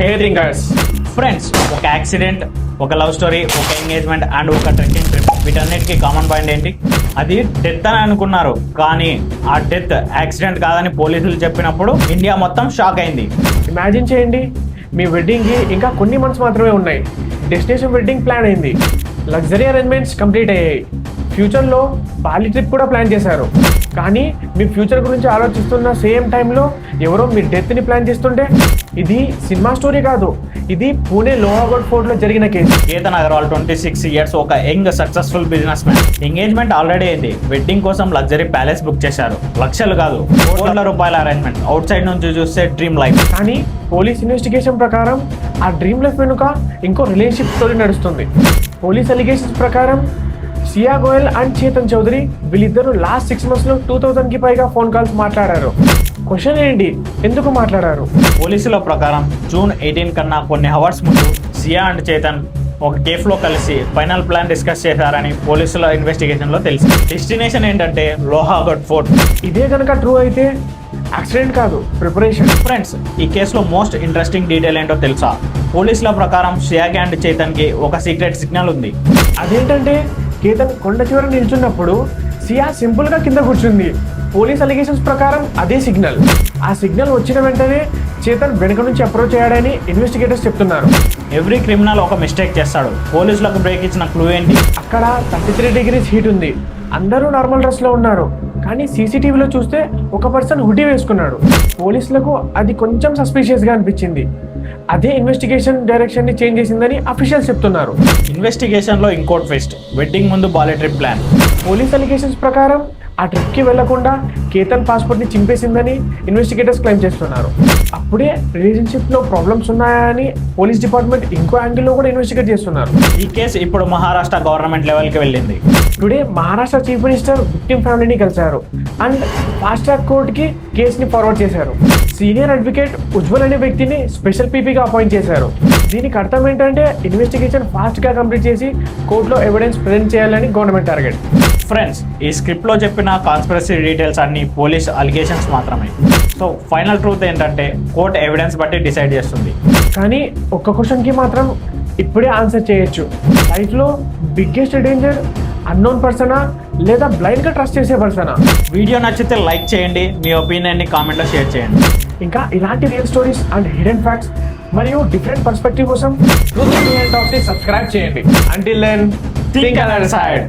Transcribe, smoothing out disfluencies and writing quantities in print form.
హే thinkers. Friends, ఒక accident, ఒక love story, ఒక ఎంగేజ్మెంట్ అండ్ ఒక ట్రెక్కింగ్ ట్రిప్, వీటన్నిటికీ కామన్ పాయింట్ ఏంటి? అది డెత్ అని అనుకున్నారు, కానీ ఆ డెత్ యాక్సిడెంట్ కాదని పోలీసులు చెప్పినప్పుడు ఇండియా మొత్తం షాక్ అయింది. ఇమాజిన్ చేయండి, మీ వెడ్డింగ్కి ఇంకా కొన్ని మంత్స్ మాత్రమే ఉన్నాయి. డెస్టినేషన్ వెడ్డింగ్ ప్లాన్ అయింది, లగ్జరీ అరేంజ్మెంట్స్ కంప్లీట్ అయ్యాయి, ఫ్యూచర్లో బాలి ట్రిప్ కూడా ప్లాన్ చేశారు. కానీ మీ ఫ్యూచర్ గురించి ఆలోచిస్తున్న సేమ్ టైంలో ఎవరో మీ డెత్ని ప్లాన్ చేస్తుంటే ఇది సినిమా స్టోరీ కాదు, ఇది పూణే లోహాగఢ్ ఫోర్ట్లో జరిగిన కేసు. కేతన్ అగర్వాల్ 26 years, ఒక young successful business man. Engagement already అయింది, వెడ్డింగ్ కోసం లగ్జరీ ప్యాలెస్ బుక్ చేశారు. లక్షలు కాదు, కోట్ల రూపాయల అరేంజ్మెంట్. అవుట్ సైడ్ నుంచి చూస్తే డ్రీమ్ లైఫ్. కానీ పోలీస్ ఇన్వెస్టిగేషన్ ప్రకారం ఆ డ్రీమ్ లైఫ్ వెనుక ఇంకో రిలేషన్షిప్ స్టోరీ నడుస్తుంది. పోలీస్ అలిగేషన్స్ ప్రకారం సియా గోయల్ అండ్ చేతన్ చౌదరి వీళ్ళిద్దరూ లాస్ట్ 6 months లో 2000కి పైగా ఫోన్ కాల్స్ మాట్లాడారు. క్వశ్చన్ ఏంటి, ఎందుకు మాట్లాడారు? పోలీసుల ప్రకారం June 18 కన్నా కొన్ని అవర్స్ ముందు సియా అండ్ చేతన్ ఒక కేఫ్లో కలిసి ఫైనల్ ప్లాన్ డిస్కస్ చేశారని పోలీసుల ఇన్వెస్టిగేషన్లో తెలిసింది. డెస్టినేషన్ ఏంటంటే లోహాగఢ్ ఫోర్ట్. ఇదే కనుక ట్రూ అయితే యాక్సిడెంట్ కాదు, ప్రిపరేషన్. ఫ్రెండ్స్, ఈ కేసులో మోస్ట్ ఇంట్రెస్టింగ్ డీటెయిల్ ఏంటో తెలుసా? పోలీసుల ప్రకారం సియాకి అండ్ చేతన్కి ఒక సీక్రెట్ సిగ్నల్ ఉంది. అదేంటంటే కేతన్ కొండ చివర నిల్చున్నప్పుడు సియా సింపుల్గా కింద కూర్చుంది. పోలీస్ అలిగేషన్స్ ప్రకారం అదే సిగ్నల్. ఆ సిగ్నల్ వచ్చిన వెంటనే చేతన్ వెనుక నుంచి అప్రోచ్ అయ్యాడని ఇన్వెస్టిగేటర్స్ చెప్తున్నారు. ఎవ్రీ క్రిమినల్ ఒక మిస్టేక్ చేస్తాడు. పోలీసులకు బ్రేక్ ఇచ్చిన క్లూ ఏంటి? అక్కడ 33 degrees హీట్ ఉంది, అందరూ నార్మల్ డ్రెస్లో ఉన్నారు, కానీ సీసీటీవీలో చూస్తే ఒక పర్సన్ హుడీ వేసుకున్నాడు. పోలీసులకు అది కొంచెం సస్పిషియస్గా అనిపించింది. అదే ఇన్వెస్టిగేషన్ డైరెక్షన్ని చేంజ్ చేసిందని అఫీషియల్స్ చెప్తున్నారు. ఇన్వెస్టిగేషన్లో ఇంకోటి ట్విస్ట్, వెడ్డింగ్ ముందు Bali trip plan. Police allegations ప్రకారం ఆ ట్రిప్కి వెళ్లకుండా కేతన్ పాస్పోర్ట్ని చింపేసిందని ఇన్వెస్టిగేటర్స్ క్లెయిమ్ చేస్తున్నారు. అప్పుడే రిలేషన్షిప్లో ప్రాబ్లమ్స్ ఉన్నాయా అని పోలీస్ డిపార్ట్మెంట్ ఇంకో యాంగిల్లో కూడా ఇన్వెస్టిగేట్ చేస్తున్నారు. ఈ కేసు ఇప్పుడు మహారాష్ట్ర గవర్నమెంట్ లెవెల్కి వెళ్ళింది. Today Maharashtra chief minister victim ఫ్యామిలీని కలిశారు అండ్ ఫాస్ట్ ట్రాక్ కోర్టుకి కేసుని ఫార్వర్డ్ చేశారు. సీనియర్ అడ్వకేట్ ఉజ్వల్ అనే వ్యక్తిని స్పెషల్ పీపీగా అపాయింట్ చేశారు. దీనికి అర్థం ఏంటంటే ఇన్వెస్టిగేషన్ ఫాస్ట్గా కంప్లీట్ చేసి కోర్టులో ఎవిడెన్స్ ప్రజెంట్ చేయాలని గవర్నమెంట్ టార్గెట్. ఫ్రెండ్స్, ఈ స్క్రిప్ట్లో చెప్పిన కాన్స్పిరసీ డీటెయిల్స్ అన్ని పోలీస్ అలిగేషన్స్ మాత్రమే. సో ఫైనల్ ట్రూత్ ఏంటంటే కోర్ట్ ఎవిడెన్స్ బట్టి డిసైడ్ చేస్తుంది. కానీ ఒక్క క్వశ్చన్కి మాత్రం ఇప్పుడే ఆన్సర్ చేయొచ్చు. లైఫ్లో బిగ్గెస్ట్ డేంజర్ అన్నోన్ పర్సనా లేదా బ్లైండ్గా ట్రస్ట్ చేసే పర్సనా? వీడియో నచ్చితే లైక్ చేయండి, మీ ఒపీనియన్ని కామెంట్లో షేర్ చేయండి. ఇంకా ఇలాంటి real stories and hidden facts మరియు డిఫరెంట్ పర్స్పెక్టివ్ కోసం ట్రూత్ టాక్స్ని సబ్స్క్రైబ్ చేయండి. Until then, think and decide.